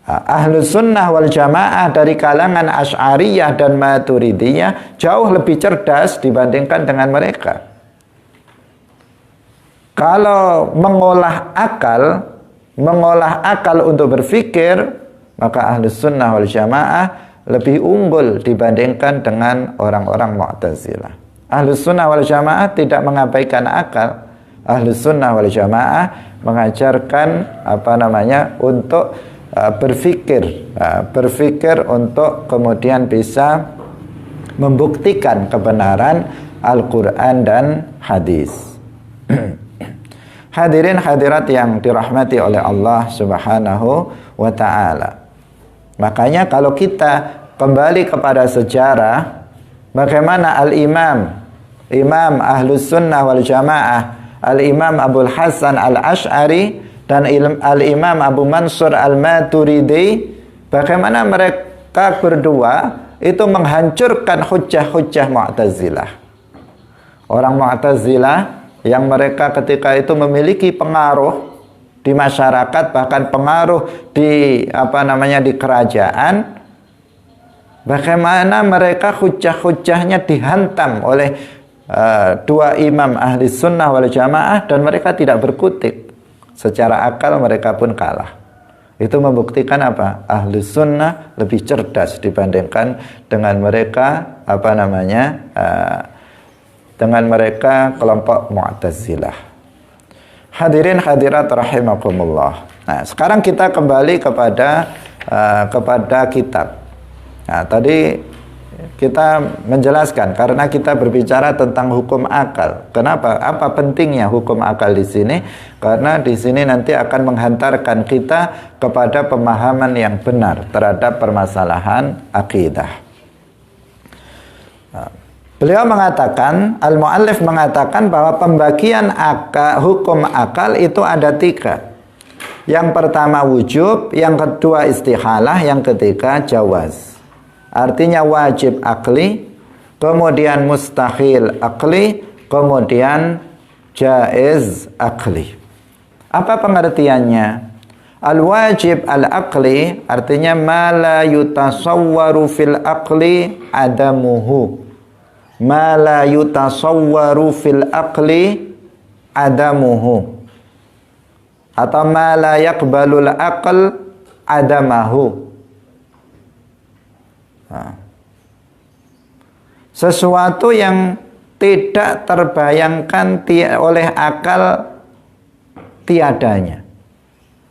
Ahlus sunnah wal jamaah dari kalangan Asy'ariyah dan Maturidiyah jauh lebih cerdas dibandingkan dengan mereka. Kalau mengolah akal untuk berpikir, maka ahlus sunnah wal jamaah lebih unggul dibandingkan dengan orang-orang Mu'tazilah. Ahlus sunnah wal jamaah tidak mengabaikan akal. Ahlus sunnah wal jamaah mengajarkan untuk berpikir untuk kemudian bisa membuktikan kebenaran Al-Quran dan hadis. Hadirin hadirat yang dirahmati oleh Allah Subhanahu wa ta'ala. Makanya kalau kita kembali kepada sejarah, bagaimana Imam Ahlus Sunnah wal Jamaah, Al-Imam Abul Hasan Al-Asy'ari dan Al-Imam Abu Mansur Al-Maturidi, bagaimana mereka berdua itu menghancurkan hujjah-hujjah Mu'tazilah. Orang Mu'tazilah yang mereka ketika itu memiliki pengaruh di masyarakat, bahkan pengaruh di di kerajaan, bagaimana mereka hujjah-hujjahnya dihantam oleh dua imam ahli sunnah wal jamaah dan mereka tidak berkutik. Secara akal mereka pun kalah. Itu membuktikan apa? Ahli sunnah lebih cerdas dibandingkan dengan mereka dengan mereka kelompok Mu'tazilah. Hadirin hadirat rahimakumullah. Nah, sekarang kita kembali kepada kitab. Nah, tadi kita menjelaskan karena kita berbicara tentang hukum akal. Kenapa? Apa pentingnya hukum akal di sini? Karena di sini nanti akan menghantarkan kita kepada pemahaman yang benar terhadap permasalahan akidah. Beliau mengatakan, al-mu'allif mengatakan bahwa pembagian hukum akal itu ada 3. Yang pertama wujub, yang kedua istihalah, yang ketiga jawaz. Artinya wajib akli, kemudian mustahil akli, kemudian jaiz akli. Apa pengertiannya? Al-wajib al-akli artinya ma la yutasawwaru fil akli adamuhu. Ma la yutasawwaru fil aqli adamuhu, atau ma la yaqbalul aql adamahu. Sesuatu yang tidak terbayangkan oleh akal tiadanya.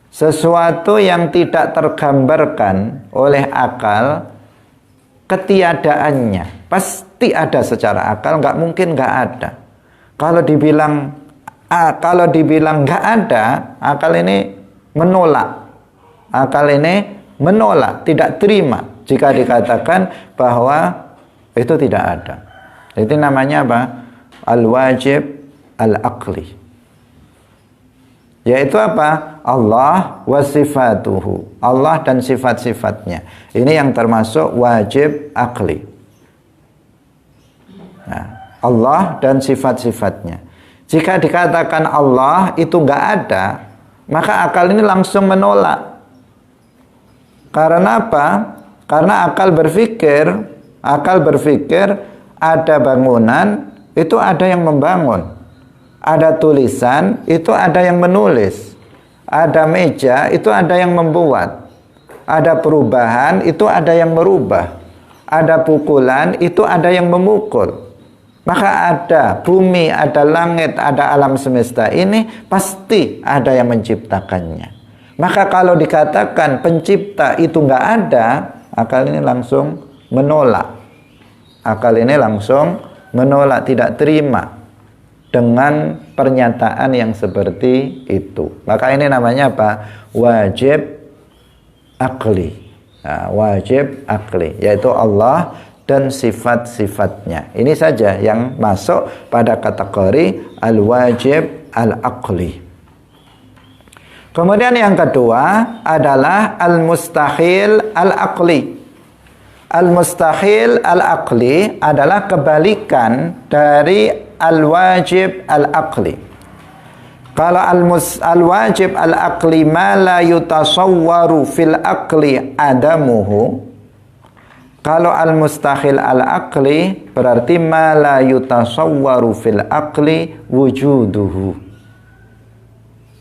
Sesuatu yang tidak tergambarkan oleh akal ketiadaannya. Pasti ada secara akal, nggak mungkin nggak ada. Kalau dibilang nggak ada, akal ini menolak. Akal ini menolak, tidak terima jika dikatakan bahwa itu tidak ada. Itu namanya apa? Al-wajib al-aqli. Yaitu apa? Allah wa sifatuhu, Allah dan sifat-sifatnya. Ini yang termasuk wajib akli. Nah, Allah dan sifat-sifatnya. Jika dikatakan Allah itu nggak ada, maka akal ini langsung menolak. Karena apa? Karena akal berpikir ada bangunan, itu ada yang membangun. Ada tulisan, itu ada yang menulis. Ada meja, itu ada yang membuat. Ada perubahan, itu ada yang merubah. Ada pukulan, itu ada yang memukul. Maka ada bumi, ada langit, ada alam semesta ini pasti ada yang menciptakannya. Maka kalau dikatakan pencipta itu nggak ada, akal ini langsung menolak. Akal ini langsung menolak, tidak terima dengan pernyataan yang seperti itu. Maka ini namanya apa? Wajib akli. Nah, wajib akli, yaitu Allah dan sifat-sifatnya. Ini saja yang masuk pada kategori al-wajib al-aqli. Kemudian yang kedua adalah al-mustahil al-aqli. Al-mustahil al-aqli adalah kebalikan dari al-wajib al-aqli. Kalau al-wajib al-aqli ma la yutasawwaru fil aqli adamuhu. Kalau al-mustahil al-aqli berarti ma la yutasawwaru fil aqli wujuduhu.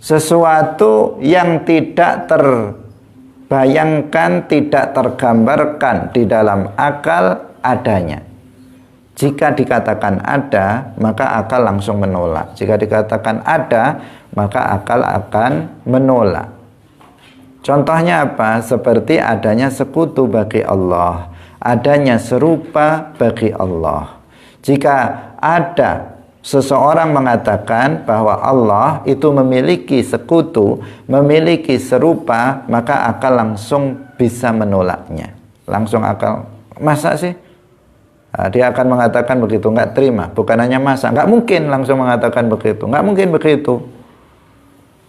Sesuatu yang tidak terbayangkan, tidak tergambarkan di dalam akal adanya. Jika dikatakan ada, maka akal langsung menolak. Jika dikatakan ada, maka akal akan menolak. Contohnya apa? Seperti adanya sekutu bagi Allah, adanya serupa bagi Allah. Jika ada seseorang mengatakan bahwa Allah itu memiliki sekutu, memiliki serupa, maka akal langsung bisa menolaknya. Langsung akal, masa sih? Nah, dia akan mengatakan begitu, nggak terima. Bukan hanya masa, nggak mungkin langsung mengatakan begitu. Nggak mungkin begitu.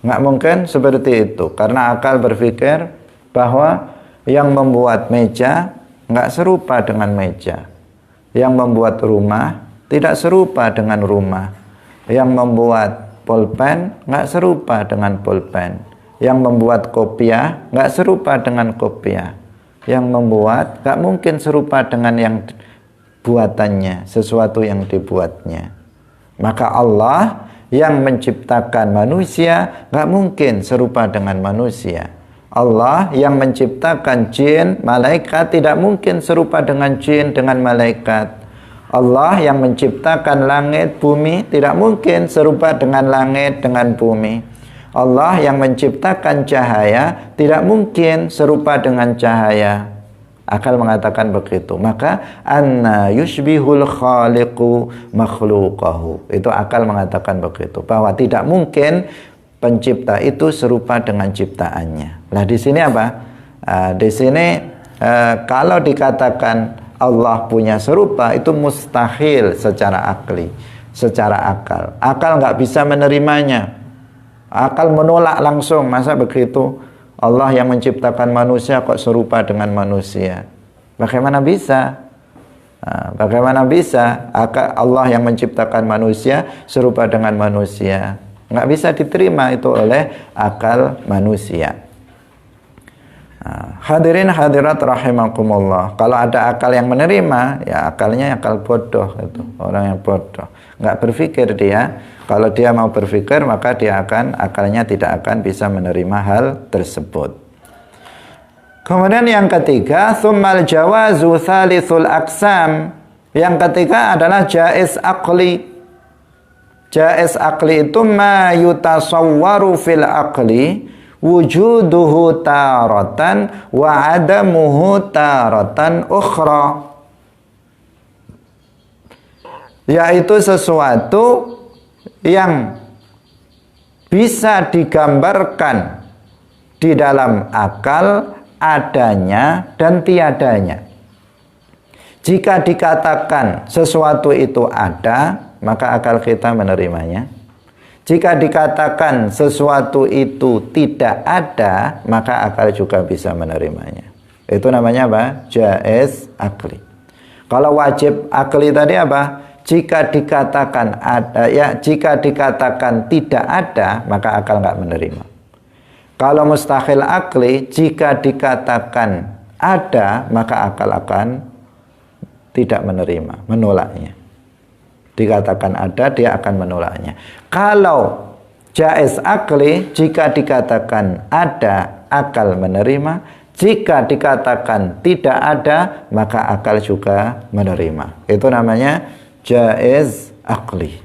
Nggak mungkin seperti itu. Karena akal berpikir bahwa yang membuat meja nggak serupa dengan meja. Yang membuat rumah tidak serupa dengan rumah. Yang membuat pulpen nggak serupa dengan pulpen. Yang membuat kopiah nggak serupa dengan kopiah. Yang membuat nggak mungkin serupa dengan yang buatannya, sesuatu yang dibuatnya. Maka Allah yang menciptakan manusia nggak mungkin serupa dengan manusia. Allah yang menciptakan jin, malaikat tidak mungkin serupa dengan jin, dengan malaikat. Allah yang menciptakan langit, bumi tidak mungkin serupa dengan langit, dengan bumi. Allah yang menciptakan cahaya tidak mungkin serupa dengan cahaya. Akal mengatakan begitu. Maka anna yushbihul khaliqu makhluqahu. Itu akal mengatakan begitu, bahwa tidak mungkin pencipta itu serupa dengan ciptaannya. Nah, di sini apa? Di sini kalau dikatakan Allah punya serupa, itu mustahil secara akli, secara akal. Akal nggak bisa menerimanya. Akal menolak langsung. Masa begitu? Allah yang menciptakan manusia kok serupa dengan manusia? Bagaimana bisa? Bagaimana bisa Allah yang menciptakan manusia serupa dengan manusia? Nggak bisa diterima itu oleh akal manusia. Hadirin hadirat rahimakumullah. Kalau ada akal yang menerima, ya akalnya akal bodoh, itu orang yang bodoh, nggak berpikir dia. Kalau dia mau berpikir, maka dia akalnya tidak akan bisa menerima hal tersebut. Kemudian yang ketiga, tsummal jawazu tsalitsul aqsam. Yang ketiga adalah jaiz aqli. Jaiz aqli itu ma yutasawwaru fil aqli wujuduhu taratan wa adamuhu taratan ukhra. Yaitu sesuatu yang bisa digambarkan di dalam akal adanya dan tiadanya. Jika dikatakan sesuatu itu ada, maka akal kita menerimanya. Jika dikatakan sesuatu itu tidak ada, maka akal juga bisa menerimanya. Itu namanya apa? Jaiz akli. Kalau wajib akli tadi apa? Jika dikatakan ada, jika dikatakan tidak ada, maka akal nggak menerima. Kalau mustahil akli, jika dikatakan ada, maka akal akan tidak menerima, menolaknya. Dikatakan ada, dia akan menolaknya. Kalau jaiz akli, jika dikatakan ada, akal menerima. Jika dikatakan tidak ada, maka akal juga menerima. Itu namanya jaiz akli.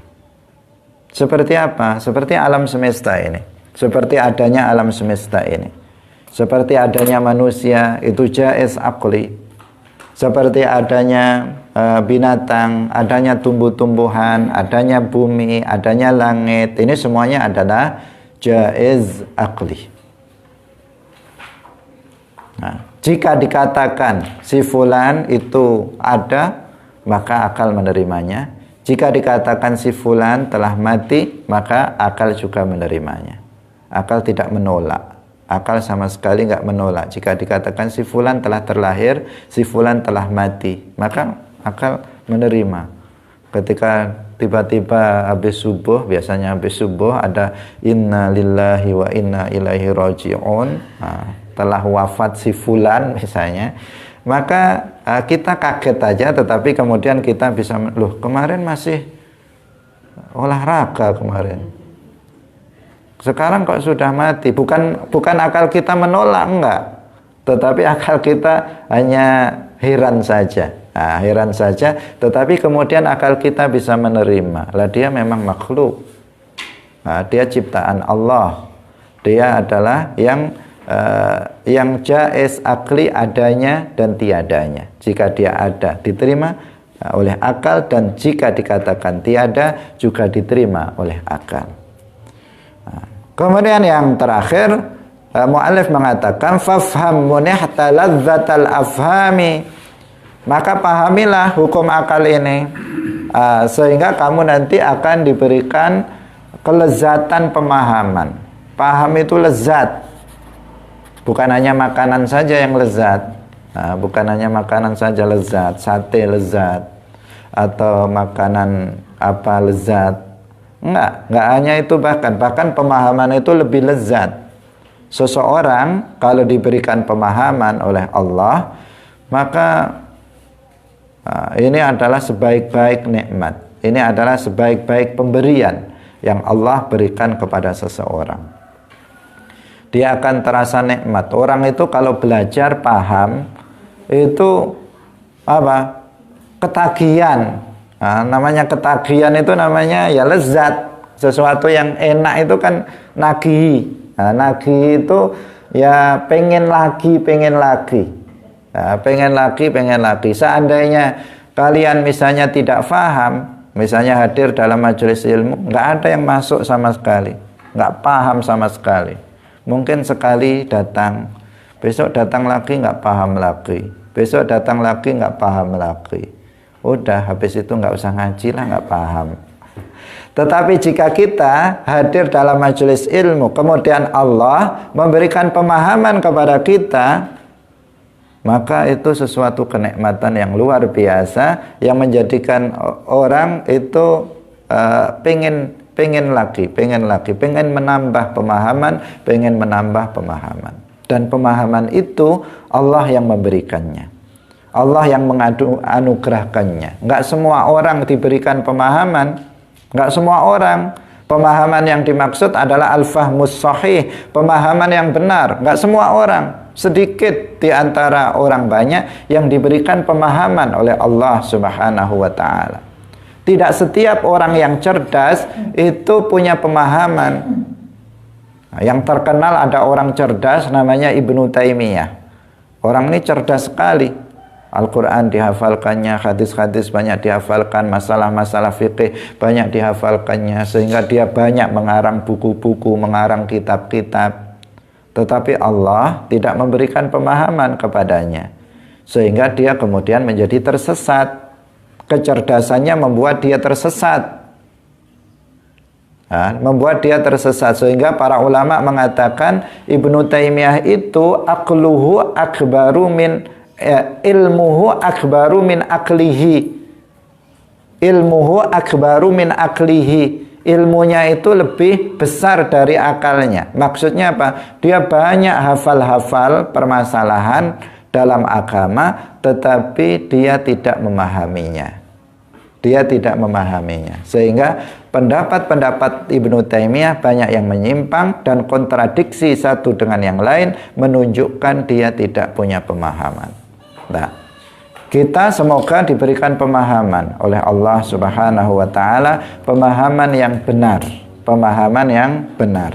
Seperti apa? Seperti alam semesta ini. Seperti adanya alam semesta ini. Seperti adanya manusia, itu jaiz akli. Seperti adanya binatang, adanya tumbuh-tumbuhan, adanya bumi, adanya langit. Ini semuanya adalah jaiz akli. Nah, jika dikatakan si fulan itu ada, maka akal menerimanya. Jika dikatakan si fulan telah mati, maka akal juga menerimanya. Akal tidak menolak. Akal sama sekali nggak menolak. Jika dikatakan si fulan telah terlahir, si fulan telah mati, maka akal menerima. Ketika tiba-tiba habis subuh, biasanya habis subuh ada inna lillahi wa inna ilaihi raji'un, telah wafat si fulan misalnya, maka kita kaget aja, tetapi kemudian kita bisa, loh kemarin masih olahraga kemarin, sekarang kok sudah mati. Bukan akal kita menolak, enggak, tetapi akal kita hanya heran saja. Nah, heran saja, tetapi kemudian akal kita bisa menerima. Lah dia memang makhluk. Nah, dia ciptaan Allah. Dia adalah yang jaiz akli adanya dan tiadanya. Jika dia ada, diterima oleh akal, dan jika dikatakan tiada, juga diterima oleh akal. Kemudian yang terakhir, mu'allif mengatakan fafham munihta ladzatal afhami, maka pahamilah hukum akal ini, sehingga kamu nanti akan diberikan kelezatan pemahaman. Paham itu lezat, bukan hanya makanan saja yang lezat. Bukan hanya makanan saja lezat, sate lezat, atau makanan apa lezat. Enggak hanya itu, bahkan pemahaman itu lebih lezat. Seseorang kalau diberikan pemahaman oleh Allah, maka ini adalah sebaik-baik nikmat. Ini adalah sebaik-baik pemberian yang Allah berikan kepada seseorang. Dia akan terasa nikmat. Orang itu kalau belajar paham, itu apa? Ketagihan. Namanya ketagihan itu namanya ya lezat. Sesuatu yang enak itu kan nagih. Nagih itu ya pengen lagi. Pengen lagi. Seandainya kalian misalnya tidak paham, misalnya hadir dalam majelis ilmu, nggak ada yang masuk sama sekali, nggak paham sama sekali. Mungkin sekali datang, besok datang lagi nggak paham lagi, besok datang lagi nggak paham lagi. Udah, habis itu nggak usah ngaji lah, nggak paham. Tetapi jika kita hadir dalam majelis ilmu, kemudian Allah memberikan pemahaman kepada kita, maka itu sesuatu kenikmatan yang luar biasa, yang menjadikan orang itu pengen menambah pemahaman. Dan pemahaman itu Allah yang memberikannya, Allah yang menganugerahkannya. Enggak semua orang diberikan pemahaman. Enggak semua orang. Pemahaman yang dimaksud adalah al-fahmus sahih, pemahaman yang benar. Enggak semua orang. Sedikit di antara orang banyak yang diberikan pemahaman oleh Allah Subhanahu wa ta'ala. Tidak setiap orang yang cerdas itu punya pemahaman. Yang terkenal ada orang cerdas namanya Ibnu Taimiyah. Orang ini cerdas sekali. Al-Quran dihafalkannya, hadis-hadis banyak dihafalkan, masalah-masalah fikih banyak dihafalkannya, sehingga dia banyak mengarang buku-buku, mengarang kitab-kitab. Tetapi Allah tidak memberikan pemahaman kepadanya, sehingga dia kemudian menjadi tersesat. Kecerdasannya membuat dia tersesat. membuat dia tersesat, sehingga para ulama mengatakan Ibnu Taimiyah itu aqluhu akbaru min ilmuhu akbaru min aklihi. Ilmuhu akbaru min aklihi. Ilmunya itu lebih besar dari akalnya. Maksudnya apa? Dia banyak hafal-hafal permasalahan dalam agama, tetapi dia tidak memahaminya. Dia tidak memahaminya. Sehingga pendapat-pendapat Ibnu Taimiyah banyak yang menyimpang dan kontradiksi satu dengan yang lain, menunjukkan dia tidak punya pemahaman. Nah, kita semoga diberikan pemahaman oleh Allah Subhanahu wa taala, pemahaman yang benar, pemahaman yang benar.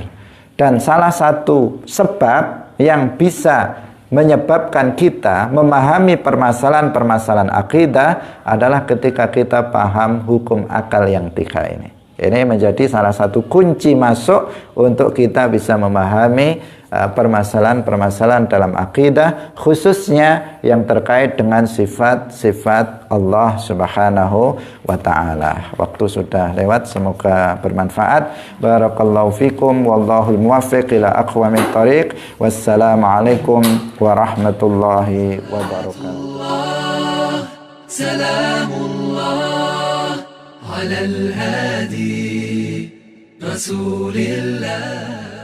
Dan salah satu sebab yang bisa menyebabkan kita memahami permasalahan-permasalahan akidah adalah ketika kita paham hukum akal yang tiga ini. Ini menjadi salah satu kunci masuk untuk kita bisa memahami permasalahan-permasalahan dalam akidah, khususnya yang terkait dengan sifat-sifat Allah Subhanahu wa ta'ala. Waktu sudah lewat, semoga bermanfaat. Barakallahu fikum, wallahul muwaffiq ila aqwamit thariq. Wassalamualaikum warahmatullahi wabarakatuh. Salamullah ala al-hadi Rasulillah.